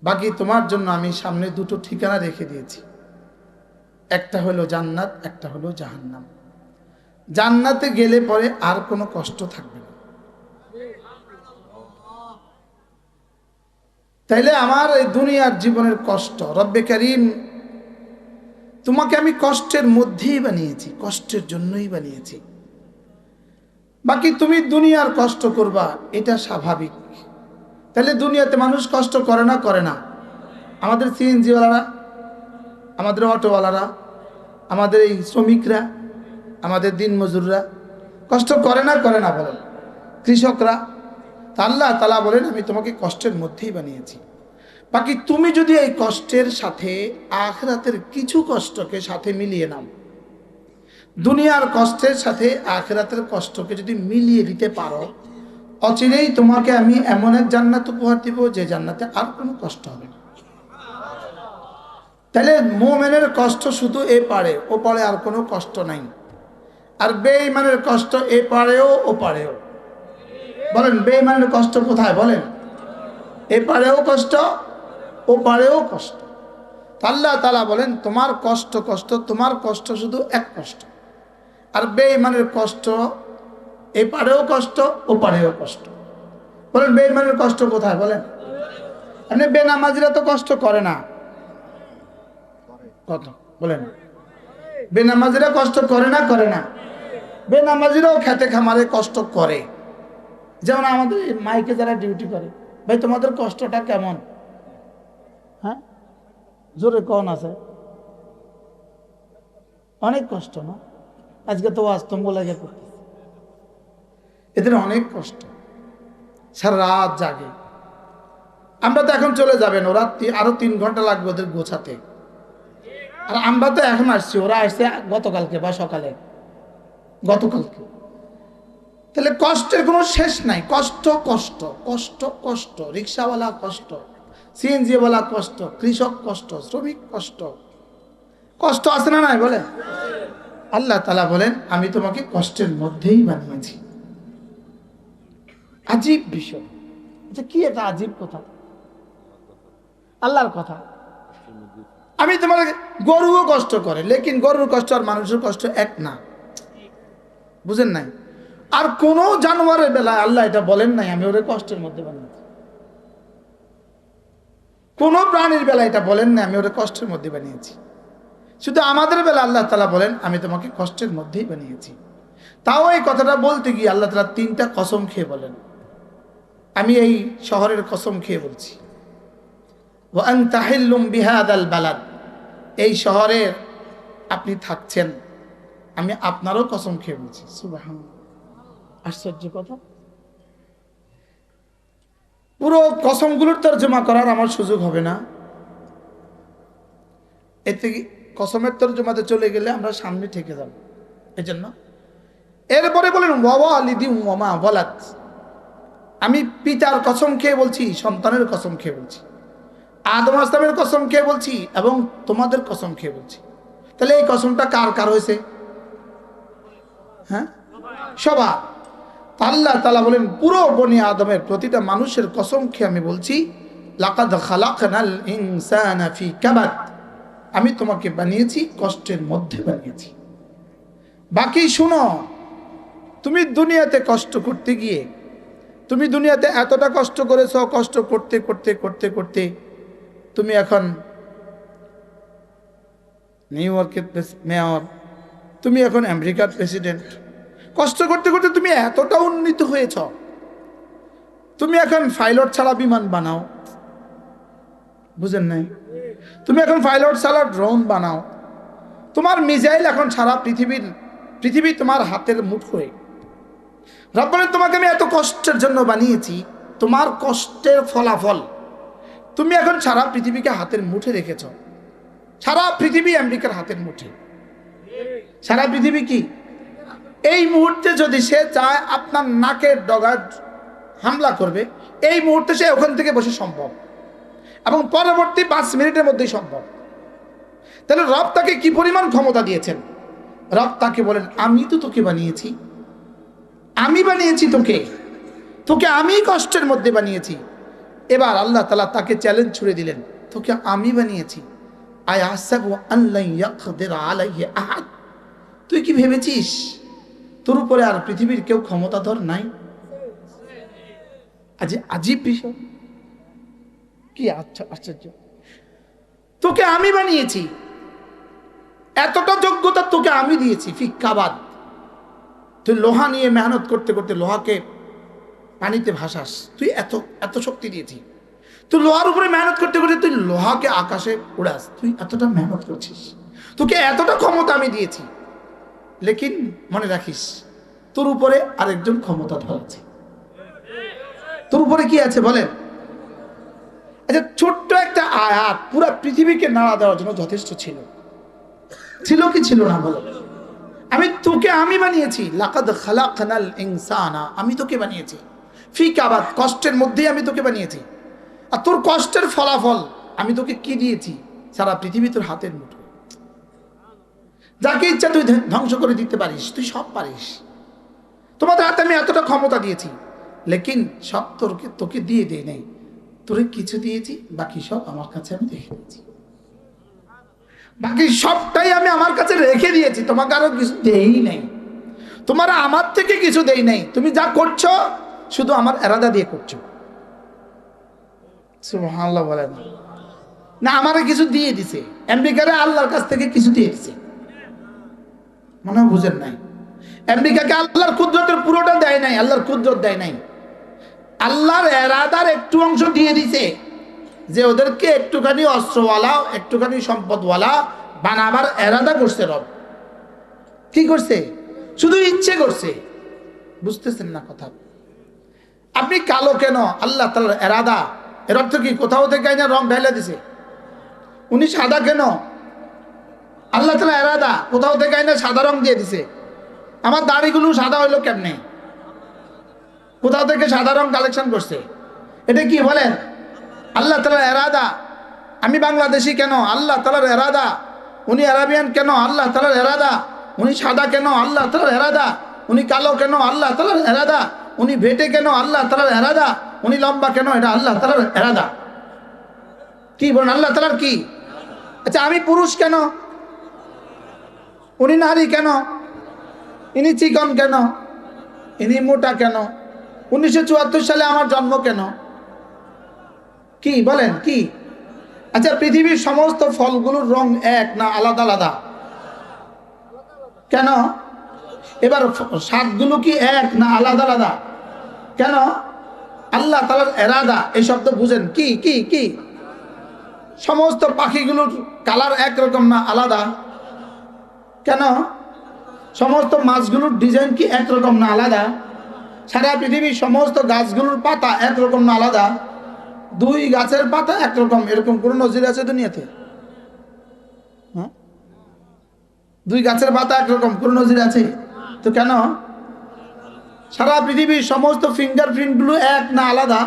বাকি তোমার জন্য আমি সামনে দুটো ঠিকানা রেখে দিয়েছি, একটা হলো জান্নাত, একটা হলো জাহান্নাম। জান্নাতে গেলে পরে আর কোনো কষ্ট থাকবে না। তাইলে আমার এই দুনিয়ার জীবনের কষ্ট, রব্বে কারীম তোমাকে আমি কষ্টের মধ্যেই বানিয়েছি, কষ্টের জন্যই বানিয়েছি। বাকি তুমি দুনিয়ার কষ্ট করবা এটা স্বাভাবিক। তাহলে দুনিয়াতে মানুষ কষ্ট করে না? করে না? আমাদের সিএনজিওয়ালারা, আমাদের অটোওয়ালারা, আমাদের এই শ্রমিকরা, আমাদের দিন মজুররা কষ্ট করে না? করে না বলেন? কৃষকরা। তা আল্লাহ তাআলা বলেন আমি তোমাকে কষ্টের মধ্যেই বানিয়েছি। বাকি তুমি যদি এই কষ্টের সাথে আখিরাতের কিছু কষ্টকে সাথে মিলিয়ে নাও, দুনিয়ার কষ্টের সাথে আখিরাতের কষ্টকে যদি মিলিয়ে দিতে পারো, অচিরেই তোমাকে আমি এমন এক জান্নাত উপহার দিব যে জান্নাতে আর কোনো কষ্ট হবে না। তাহলে মুমিনের কষ্ট শুধু এ পারে, ও পারে আর কোনো কষ্ট নাই। আর বেঈমানের কষ্ট এ পারেও ও পারেও। বলেন বেঈমানের কষ্ট কোথায়? বলেন এ পারেও কষ্ট, ও পারেও কষ্ট। আল্লাহ তাআলা বলেন তোমার কষ্ট কষ্ট, তোমার কষ্ট শুধু এক কষ্ট। আর বেঈমানের কষ্ট এ পারেও কষ্ট, ও পারেও কষ্ট। বলেন বেঈমানের কষ্ট কোথায়? বলেন আপনি বেনামাজিরা তো কষ্ট করে না, কত বলেন? বেনামাজিরা কষ্ট করে না? করে না? বেনামাজিরাও খেতে খামারে কষ্ট করে। যেমন আমাদের মাইকে যারা ডিউটি করে, ভাই তোমাদের কষ্টটা কেমন? হ্যাঁ জোরে কন আছে? অনেক কষ্ট না? আজকে তো আস্তম্ভ লাগে করতেছে, এদের অনেক কষ্ট, সারা রাত জাগে। আমরা তো এখন চলে যাবেন, ওরা আরো 3 ঘন্টা লাগবে ওদের গোছাতে। আর আমরা তো এখন আসছি, ওরা আসছে গতকালকে বা সকালে, গতকালকে। তাহলে কষ্টের কোনো শেষ নাই। কষ্ট কষ্ট কষ্ট কষ্ট, রিক্সাওয়ালা কষ্ট, সিএনজিওয়ালা কষ্ট, কৃষক কষ্ট, শ্রমিক কষ্ট, কষ্ট আছে না নাই? বলে আল্লাহ তাআলা বলেন আমি তোমাকে কষ্টের মধ্যেই বানিয়েছি। আজীব বিষয়। আচ্ছা কি এটা আজীব কথা? আল্লাহর কথা। আমি তোমার, গরুও কষ্ট করে, লেকিন গরুর কষ্ট আর মানুষের কষ্ট এক না, বুঝেন নাই? আর কোন জানোয়ারের বেলায় আল্লাহ এটা বলেন নাই আমি ওরে কষ্টের মধ্যে বানিয়েছি। কোন প্রাণীর বেলায় এটা বলেন না আমি ওরে কষ্টের মধ্যে বানিয়েছি। শুধু আমাদের বেলা আল্লাহ তাআলা বলেন আমি তোমাকে কষ্টের মধ্যেই বানিয়েছি। তাও এই কথাটা বলতে গিয়ে আল্লাহ তাআলা 3টা কসম খেয়ে বলেন। আমি এই শহরের কসম খেয়ে বলছি, ওয়া আনতা হিল্লুম বিহাদাল বালাদ, এই শহরে আপনি থাকছেন, আমি আপনারও কসম খেয়ে বলছি। সুবহানাল্লাহ, আশ্চর্য কথা। পুরো কসমগুলোর তর্জমা করার আমার সুযোগ হবে না, এতে কসমের তর্জমাতে চলে গেলে আমরা সামনে থেকে যাব। এই জন্য এরপরে বলেন ওয়ালিদি ওয়ামা ওয়ালাদ, আমি পিতার কসম খেয়ে বলছি, সন্তানের কসম খেয়ে বলছি, আদম আলাইহিস সালামের কসম খেয়ে বলছি এবং তোমাদের কসম খেয়ে বলছি। তাহলে এই কসমটা কার কার হয়েছে? হ্যাঁ সবার। আল্লাহ তাআলা বলেন পুরো বনি আদমের প্রতিটা মানুষের কসম খেয়ে আমি বলছি লাকাদ খালাকনাল ইনসানা ফি কাবাদ, আমি তোমাকে বানিয়েছি কষ্টের মধ্যে বানিয়েছি। বাকি শুনো, তুমি দুনিয়াতে কষ্ট করতে গিয়ে, তুমি দুনিয়াতে এতটা কষ্ট করেছো, কষ্ট করতে করতে করতে করতে তুমি এখন নিউ ইয়র্কের মেয়র, তুমি এখন আমেরিকার প্রেসিডেন্ট। কষ্ট করতে করতে তুমি এতটা উন্নীত হয়েছ, তুমি এখন পাইলট ছাড়া বিমান বানাও, বুঝেন নাই? তুমি এখন পাইলট ছাড়া ড্রোন বানাও, তোমার মিসাইল এখন সারা পৃথিবী তোমার হাতের মুঠোয়। রব বলেন তোমাকে আমি এত কষ্টের জন্য বানিয়েছি, তোমার কষ্টের ফলাফল তুমি এখন সারা পৃথিবীকে হাতের মুঠে রেখেছ। সারা পৃথিবী আমেরিকার হাতের মুঠে, সারা পৃথিবী কি এই মুহূর্তে যদি সে চায় আপনার নাকের ডগা হামলা করবে, এই মুহূর্তে সে ওখান থেকে বসে সম্ভব, এবং পরবর্তী 5 মিনিটের মধ্যেই সম্ভব। তাহলে রব তাকে কি পরিমাণ ক্ষমতা দিয়েছেন? রব তাকে বলেন আমি তো তোকে বানিয়েছি, আমি বানিয়েছি তোকে, তোকে আমি কষ্টের মধ্যে বানিয়েছি। এবার আল্লাহ তাআলা তাকে চ্যালেঞ্জ ছুড়ে দিলেন, তোকে আমি বানিয়েছি। আয়াহসাবু আন লা ইয়াকদির আলাইহি আহাদ, তুই কি ভেবেছিস তোর উপরে আর পৃথিবীর কেউ ক্ষমতাধর নাই? আজ আজীব বিষয়, কি আশ্চর্য। তোকে আমি বানিয়েছি, এতটা যোগ্যতা তোকে আমি দিয়েছি। ফিক্কাবাদ, তুই লোহা নিয়ে মেহনত করতে করতে লোহাকে পানিতে ভাসাস, তুই এত এত শক্তি দিয়েছি। তুই লোহার উপরে মেহনত করতে করতে তুই লোহাকে আকাশে উড়াস, তুই এতটা মেহনত করছিস, তোকে এতটা ক্ষমতা আমি দিয়েছি। লেকিন মনে রাখিস তোর উপরে আরেকজন ক্ষমতাধর আছে। তোর উপরে কি আছে বলেন? আচ্ছা, ছোট্ট একটা আয়াত পুরো পৃথিবীকে নাড়া দেওয়ার জন্য যথেষ্ট ছিল। ছিল কি ছিল না বলো? তোকে আমি বানিয়েছি। লাকাদ খালাকনাল ইনসানা, আমি তোকে বানিয়েছি। ফি কাবাদ, কষ্টের মধ্যেই আমি তোকে বানিয়েছি। আর তোর কষ্টের ফলাফল আমি তোকে কি দিয়েছি? সারা পৃথিবী তোর হাতের মুঠো। যাকে ইচ্ছা তুই ধ্বংস করে দিতে পারিস, তুই সব পারিস। তোমাদের হাতে আমি এতটা ক্ষমতা দিয়েছি, লেকিন সব তোকে দিয়ে দেই নাই। তোরে কিছু দিয়েছি, বাকি সব আমার কাছে আমি রেখে দিয়েছি। বাকি সবটাই আমি আমার কাছে রেখে দিয়েছি, তোমাকে আরো কিছু দেই নাই। তোমার আমার থেকে কিছু দেই নাই। তুমি যা করছো শুধু আমার এরাদা দিয়ে করছো। সুবহানাল্লাহ বলেন না? আমারে কিছু দিয়ে দিছে, আমেরিকারে আল্লাহর কাছ থেকে কিছু দিয়ে দিছে। মনে হয় বুঝেন নাই? আমেরিকাকে আল্লাহর কুদরতের পুরোটা দেয় নাই, আল্লাহর কুদরত দেয় নাই। আল্লাহর এরাদার একটু অংশ দিয়ে দিছে, যে ওদেরকে একটুখানি অস্ত্রওয়ালা, একটুখানি সম্পদওয়ালা বানাবার এরাদা করছে রব। কি করছে? শুধু ইচ্ছে করছে। বুঝতেছেন না কথা? আপনি কালো কেন? আল্লাহ তাআলার এরাদা। এর অর্থ কি কোথাও থেকে আইনা রং ঢাইলা দিছে? উনি সাদা কেন? আল্লাহ তাআলা এরাদা, কোথাও থেকে আইনা সাদা রং দিয়ে দিছে। আমার দাড়িগুলো সাদা হইলো কেমনে? কোথাও থেকে সাদা রং কালেকশন করছে। এটা কি বলেন? আল্লাহ তাআলার এরাদা। আমি বাংলাদেশি কেন? আল্লাহ তাআলার এরাদা। উনি আরাবিয়ান কেন? আল্লাহ তাআলার এরাদা। উনি সাদা কেন? আল্লাহ তাআলার এরাদা। উনি কালো কেন? আল্লাহ তাআলার এরাদা। উনি ভেটে কেন? আল্লাহ তাআলার এরাদা। উনি লম্বা কেন? এটা আল্লাহ তাআলার এরাদা। কি বলেন? আল্লাহ তাআলার কি? আচ্ছা, আমি পুরুষ কেন? উনি নারী কেন? ইনি চিকন কেন? ইনি মোটা কেন? 1974 সালে আমার জন্ম কেন? কি বলেন? কি? আচ্ছা, পৃথিবীর সমস্ত ফলগুলোর রং এক না আলাদা আলাদা? কেন? এবার স্বাদগুলো কি এক না আলাদা আলাদা? কেন? আল্লাহ তাআলার এরাদা। এই শব্দ বুঝেন? কি কি কি? সমস্ত পাখিগুলোর কালার একরকম না আলাদা? কেন? সমস্ত মাছগুলোর ডিজাইন কি একরকম না আলাদা? সারা পৃথিবীর সমস্ত গাছগুলোর পাতা একরকম না আলাদা? দুই গাছের পাতা একরকম, এরকম কোন নজির আছে দুনিয়াতে? হ্যাঁ, দুই গাছের পাতা একরকম কোন নজির আছে? তো কেন? সারা পৃথিবীর সমস্ত ফিঙ্গারপ্রিন্ট গুলো এক না আলাদা?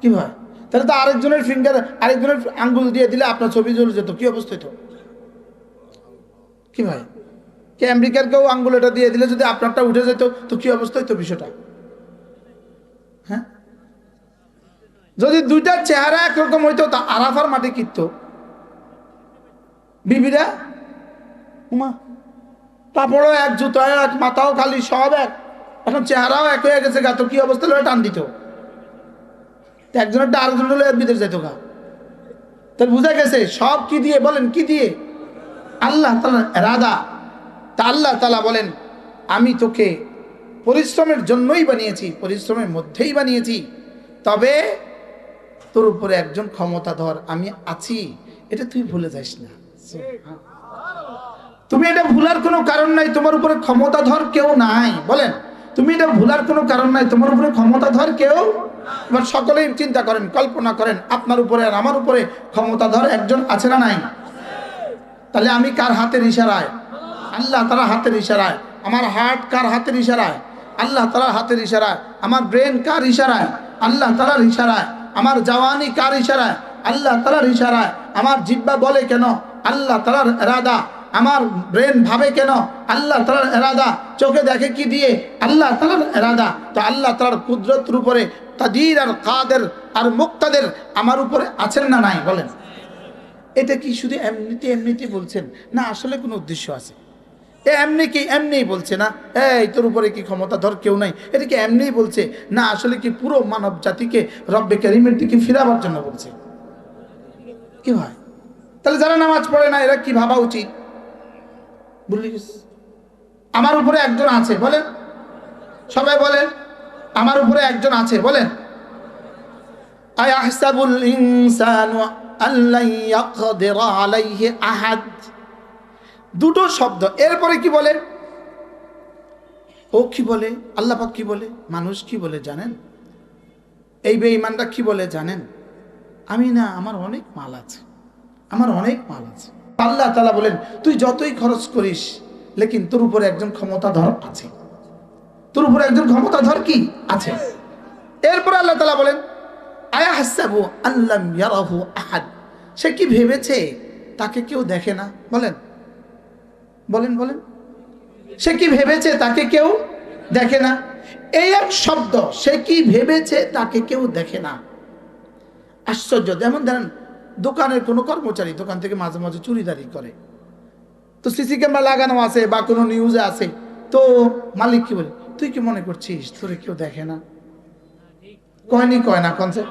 কি ভাই? তাহলে তো আরেকজনের ফিঙ্গার, আরেকজনের আঙ্গুল দিয়ে দিলে আপনার ছবি জ্বলে যেত, কি অবস্থা হতো? কি ভাই? কে আমেরিকার কেউ আঙ্গুল এটা দিয়ে দিলে যদি আপনারটা উঠে যেত, তো কি অবস্থা হতো বিষয়টা? হ্যাঁ, যদি দুইটার চেহারা একরকম হইতো তা আরাফার মাটি কিনত বিবিরা। কাপড়ও এক, জুতো এক, মাথাও খালি, সব এক। এখন চেহারাও এক হয়ে গেছে গা, তো কি অবস্থা হলো? টান দিত একজনের আরেকজন হলে বিদেশ যেত গা। তাহলে বুঝা গেছে সব কি দিয়ে? বলেন কি দিয়ে? আল্লাহ তাআলার ইরাদা। তা আল্লাহ তাআলা বলেন, আমি তোকে পরিশ্রমের জন্যই বানিয়েছি, পরিশ্রমের মধ্যেই বানিয়েছি, তবে তোর উপরে একজন ক্ষমতাধর আমি আছি, এটা তুই ভুলে যাস না। তুমি এটা ভুলার কোনো কারণ নাই, তোমার উপরে ক্ষমতাধর কেউ নাই। বলেন, তুমি এটা ভুলার কোনো কারণ নাই, তোমার উপরে ক্ষমতাধর কেউ। এবার সকলেই চিন্তা করেন, কল্পনা করেন, আপনার উপরে আর আমার উপরে ক্ষমতাধর একজন আছে না নাই? তাহলে আমি কার হাতের ইশারায়? আল্লাহ তাআলার হাতের ইশারায়। আমার হার্ট কার হাতের ইশারায়? আল্লাহ তাআলার হাতের ইশারায়। আমার ব্রেন কার ইশারায়? আল্লাহ তাআলার ইশারায়। আমার জওয়ানি কার ইশারায়? আল্লাহ তাআলার ইশারায়। আমার জিহ্বা বলে কেন? আল্লাহ তাআলার ইরাদা। আমার ব্রেন ভাবে কেন? আল্লাহ তাআলার ইরাদা। চোখে দেখে কি দিয়ে? আল্লাহ তাআলার ইরাদা। তো আল্লাহ তাআলার কুদরতের উপরে কাদির আর কাদের আর মুক্তাদের আমার উপরে আছেন না নাই? বলেন, এটা কি শুধু এমনিতে বলছেন না আসলে কোনো উদ্দেশ্য আছে? এমনিই বলছে না এই তোর উপরে কি ক্ষমতা ধর কেউ নাই, এটা কি এমনিই বলছে না আসলে কি পুরো মানব জাতিকে রব্বে কারীমের দিকে ফিরাবার জন্য বলছে? কি হয় তাহলে যারা নামাজ পড়ে না এরা কি ভাবা উচিত? বুঝলি, আমার উপরে একজন আছে, বলেন সবাই বলেন, আমার উপরে একজন আছে, বলেন। আয়াহসাবুল ইনসানু আল্লান ইয়াকদিরা আলাইহি আহাদ, দুটো শব্দ। এরপরে কি বলে? ও কি বলে? আল্লাহ পাক কি বলে? মানুষ কি বলে জানেন? এই বেঈমানরা কি বলে জানেন? আমি না, আমার অনেক মাল আছে, আমার অনেক মাল আছে। আল্লাহ তাআলা বলেন তুই যতই খরচ করিস লেকিন তোর উপরে একজন ক্ষমতাধর আছে, তোর উপরে একজন ক্ষমতাধর কি আছে। এরপর আল্লাহ তাআলা বলেন আয়াহসাবু আল্লাম ইয়ারাহু আহাদ, সে কি ভেবেছে তাকে কেউ দেখে না? বলেন বলেন বলেন, সে কি ভেবেছে তাকে কেউ দেখে না? এই এক শব্দ, সে কি ভেবেছে তাকে কেউ দেখে না। আশ্চর্য। যেমন ধরেন দোকানের কোনো কর্মচারী দোকান থেকে মাঝে মাঝে চুরিদারি করে, তো সিসি ক্যামেরা লাগানো আছে বা কোনো নিউজে আছে, তো মালিক কি বলে, তুই কি মনে করছিস তোরে কেউ দেখে না? কয়নি, কয় না, কনসে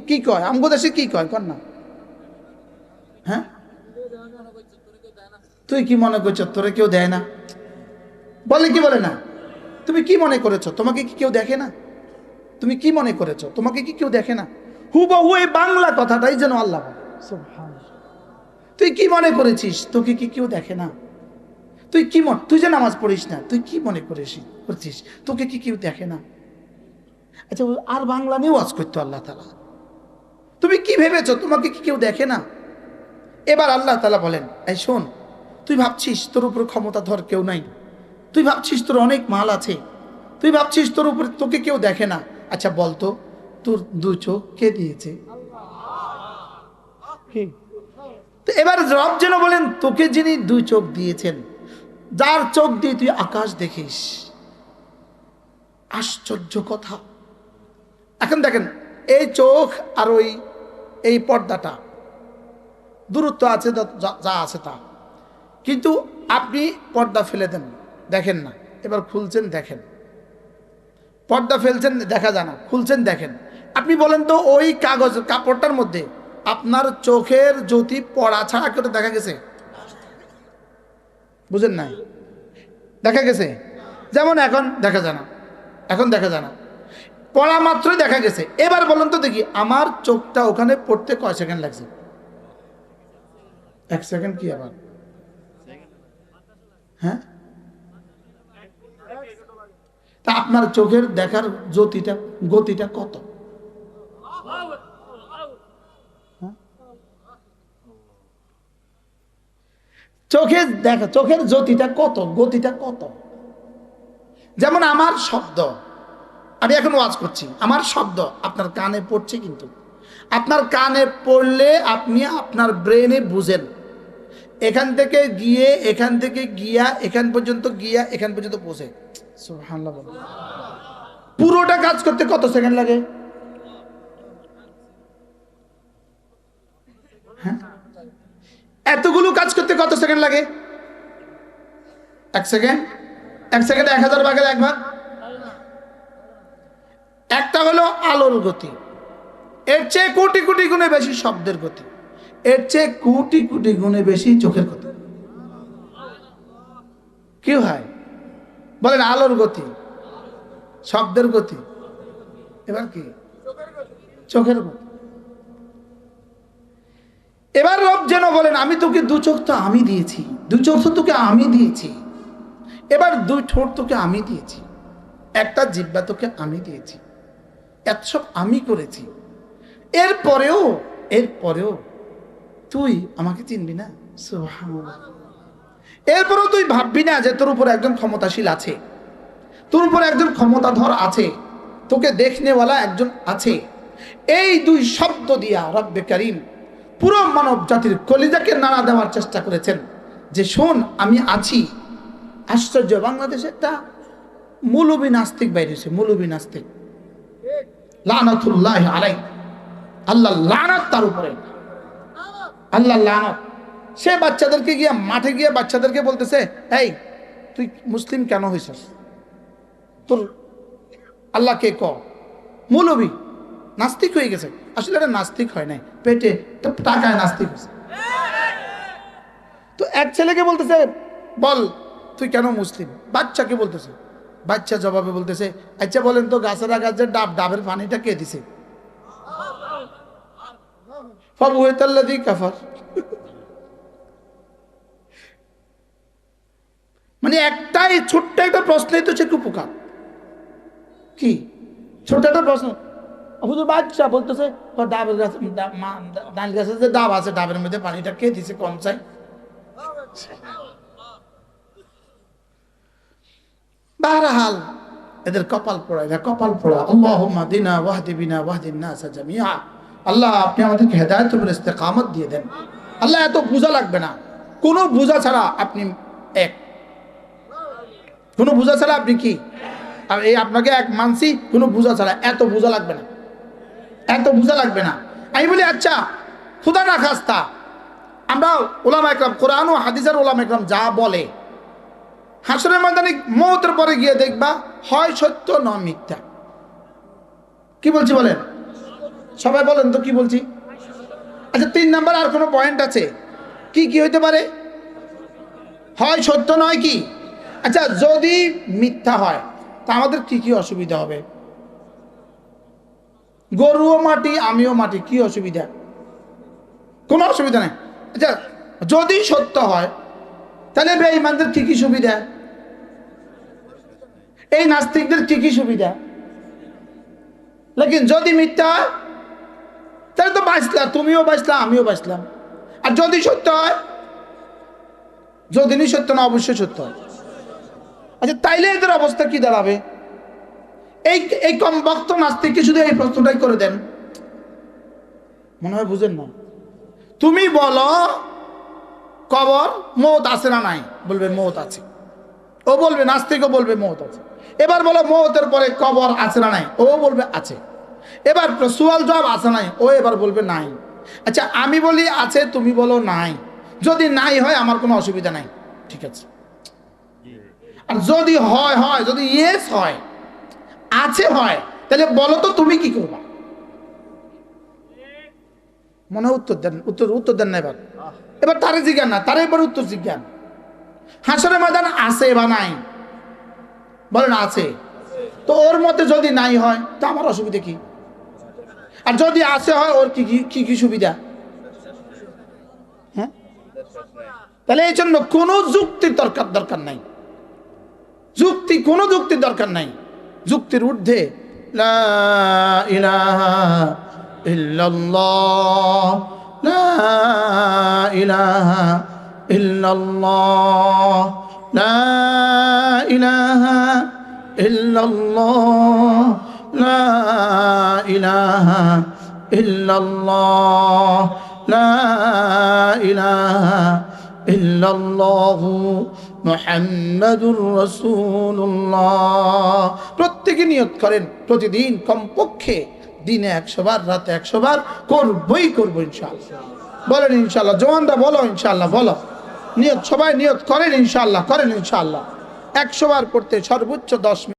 কি কয়? আমগো দেশে কি কয় কর না? হ্যাঁ, তুই কি মনে করছ তোরে কেউ দেয় না? বলে কি বলে না? তুমি কি মনে করেছো তোমাকে কি কেউ দেখে না? তুমি কি মনে করেছো তোমাকে কি কেউ দেখে না? হুবহু এই বাংলা কথাটাই যেন আল্লাহ বলে। সুবহানাল্লাহ। তুই কি মনে করেছিস তোকে কি কেউ দেখে না? তুই যে নামাজ পড়িস না, তুই কি মনে করছিস তোকে কি কেউ দেখে না? আচ্ছা, আর বাংলা নিয়ে ওয়াজ করতো আল্লাহ তাআলা, তুমি কি ভেবেছো তোমাকে কি কেউ দেখে না? এবার আল্লাহ তাআলা বলেন এই শোন, তুই ভাবছিস তোর উপর ক্ষমতাধর কেউ নাই, তুই ভাবছিস তোর অনেক মাল আছে, তুই ভাবছিস তোর উপরে তোকে কেউ দেখে না। আচ্ছা বলতো তোর দুই চোখ কে দিয়েছে? তো এবার রব যেন বলেন তোকে যিনি দুই চোখ দিয়েছেন, যার চোখ দিয়ে তুই আকাশ দেখিস। আশ্চর্য কথা। এখন দেখেন এই চোখ আর এই পর্দাটা দূরত্ব আছে যা আছে তা, কিন্তু আপনি পর্দা ফেলে দেন দেখেন না, এবার খুলছেন দেখেন, পর্দা ফেলছেন দেখা যায় না, খুলছেন দেখেন। আপনি বলেন তো ওই কাপড়টার মধ্যে আপনার চোখের জ্যোতি পড়া ছাড়া কেউ দেখা গেছে? বুঝেন নাই? দেখা গেছে? যেমন এখন দেখা যায় না, এখন দেখা যায় না, পড়া মাত্রই দেখা গেছে। এবার বলুন তো দেখি আমার চোখটা ওখানে পড়তে কয় সেকেন্ড লাগছে? 1 সেকেন্ড কি আবার? হ্যাঁ, তা আপনার চোখের দেখার গতিটা কত? চোখের জ্যোতিটা কত, গতিটা কত? যেমন আমার শব্দ, আমি এখন ওয়াজ করছি, আমার শব্দ আপনার কানে পড়ছে, কিন্তু আপনার কানে পড়লে আপনি আপনার ব্রেনে বুঝেন এখান থেকে গিয়া এখান পর্যন্ত পৌঁছে। সুবহানাল্লাহ। পুরোটা কাজ করতে কত সেকেন্ড লাগে? হ্যাঁ, এতগুলো কাজ করতে কত সেকেন্ড লাগে? 1 সেকেন্ড। 1 সেকেন্ডে 1000 ভাগের 1 ভাগ। একটা হলো আলোর গতি, এর চেয়ে কোটি কোটি গুণে বেশি শব্দের গতি, এর চেয়ে কোটি কোটি গুণে বেশি চোখের গতি। কি হয় বলেন? আলোর গতি, শব্দের গতি, এবার কি? চোখের গতি। এবার রব যেন বলেন আমি তোকে 2 চোখ তো আমি দিয়েছি, 2 চোখ তো তোকে আমি দিয়েছি, এবার 2 ঠোঁট তোকে আমি দিয়েছি, একটা জিহ্বা তোকে আমি দিয়েছি, এত সব আমি করেছি। এরপরেও তুই আমাকে চিনবি না? সুবহানাল্লাহ। এরপরেও তুই ভাববি না যে তোর উপর একজন ক্ষমতাশীল আছে, তোর উপর একজন ক্ষমতাধর আছে, তোকে দেখনেওয়ালা একজন আছে। এই 2 শব্দ দিয়া রব্বে কারীম পুরো মানব জাতির কলিজাকে নাড়া দেওয়ার চেষ্টা করেছেন যে শোন আমি আছি। আশ্চর্য, বাংলাদেশে একটা মৌলবী নাস্তিক বাইরে হয়েছে, মৌলবী নাস্তিক। লানাতুল্লাহি আলাইহি, আল্লাহ লানাত তার উপরে, আল্লাহ লানাত। সে বাচ্চাদেরকে গিয়ে মাঠে গিয়ে বাচ্চাদেরকে বলতেছে, এই তুই মুসলিম কেন হইছস, তোর আল্লাহ কে ক। মৌলবী নাস্তিক হয়ে গেছে, আসলে এটা নাস্তিক হয় নাই, পেটে টাকায় নাস্তিক হয়েছে। তো এক ছেলেকে বলতেছে, বল তুই কেন মুসলিম, বাচ্চাকে বলতেছে। বাচ্চা জবাবে বলতেছে, আচ্ছা বলেন তো গাছের গাছে ডাবের পানিটা কে দিছে। ফাবুহিতাল্লাযী কাফার। মানে একটাই ছোট্ট একটা প্রশ্নই তো সে কুপকার। কি ছোট্ট একটা প্রশ্ন, হুজুর বাচ্চা বলতেছে ডাবের গাছ, ডাল গাছে যে ডাব আছে ডাবের মধ্যে পানিটা কে দিছে কম চাই। বাহরাহাল এদের কপাল পোড়া, এরা কপাল পোড়া। আল্লাহুম্মা দিনা ওয়াহদি বিনা ওয়াহদিন নাস জামিআ। আল্লাহ আপনি আমাদেরকে হেদায়েত এবং ইস্তেকামত দিয়ে দেন। আল্লাহ এত বোঝা লাগবে না, কোনো বোঝা ছাড়া আপনি এক, কোনো বোঝা ছাড়া আপনি কি, আর এই আপনাকে এক মানসি, কোনো বোঝা ছাড়া, এত বোঝা লাগবে না, এত বোঝা লাগবে না। আমি বলি আচ্ছা খুদা না খাস্তা, আমরা ওলামা একরাম, কোরআন ও হাদিসের ওলামা একরাম যা বলে, হাসরের ময়দানে মওতের পরে গিয়ে দেখবা হয় সত্য না মিথ্যা। কি বলছি বলেন, সবাই বলেন তো কি বলছি। আচ্ছা 3 নাম্বার আর কোনো পয়েন্ট আছে? কি কি হইতে পারে? হয় সত্য নয় কি। আচ্ছা যদি মিথ্যা হয় তা আমাদের কি কি অসুবিধা হবে? গরুও মাটি আমিও মাটি, কি অসুবিধা? কোনো অসুবিধা নেই। আচ্ছা যদি সত্য হয় তাহলে বেঈমানদের কি কি সুবিধা, এই নাস্তিকদের কি কি সুবিধা? লেকিন যদি মিথ্যা হয় তাহলে তো বাঁচলা, তুমিও বাঁচলা আমিও বাঁচলাম। আর যদি সত্য হয়, যদি সত্য না অবশ্যই সত্য হয়। আচ্ছা তাইলে এদের অবস্থা কি দাঁড়াবে? এই কম বক্ত নাস্তিককে শুধু এই প্রশ্নটাই করে দেন, মনে হয় বুঝেন না। তুমি বলো কবর মওত আছে না নাই, বলবে মওত আছে, ও বলবে, নাস্তিকও বলবে মওত আছে। এবার বলো মওতের পরে কবর আছে না নাই, ও বলবে আছে। এবার সুয়াল জবাব আছে নাই, ও এবার বলবে নাই। আচ্ছা আমি বলি আছে, তুমি বলো নাই, যদি নাই হয় আমার কোনো অসুবিধা নাই, ঠিক আছে। আর যদি হয় হয়, যদি ইয়েস হয়, আছে হয়, তাহলে বলো তো তুমি কি করবা? মনে হয় উত্তর দেন, উত্তর দেন না। এবার তারে জিজ্ঞান না, তারে এবার উত্তর জিজ্ঞান। হাসরের ময়দান আছে বা নাই, বলেন আছে। তো ওর মধ্যে যদি নাই হয় তা আমার অসুবিধা কি? আর যদি আছে হয়, ওর কি কি কি সুবিধা? হ্যাঁ, তাহলে এই জন্য কোনো যুক্তির দরকার নাই, কোনো যুক্তির দরকার নাই। যুক্তির ঊর্ধ্বে লা ইলাহা ইল্লাল্লাহ, লা ইলাহা ইল্লাল্লাহ, লা ইলাহা ইল্লাল্লাহ, লা ইলাহা ইল্লাল্লাহ, লা ইলাহা ইল্লাল্লাহু মুহাম্মাদুর রাসূলুল্লাহ। প্রত্যেকে নিয়ত করেন প্রতিদিন কমপক্ষে দিনে 100 বার, রাতে 100 বার করবো ইনশাআল্লাহ। বলেন ইনশাআল্লাহ, জওয়ানরা বলো ইনশাআল্লাহ, বলো নিয়ত, সবাই নিয়ত করেন ইনশাআল্লাহ, করেন ইনশাআল্লাহ। 100 বার পড়তে সর্বোচ্চ 10 মিনিট।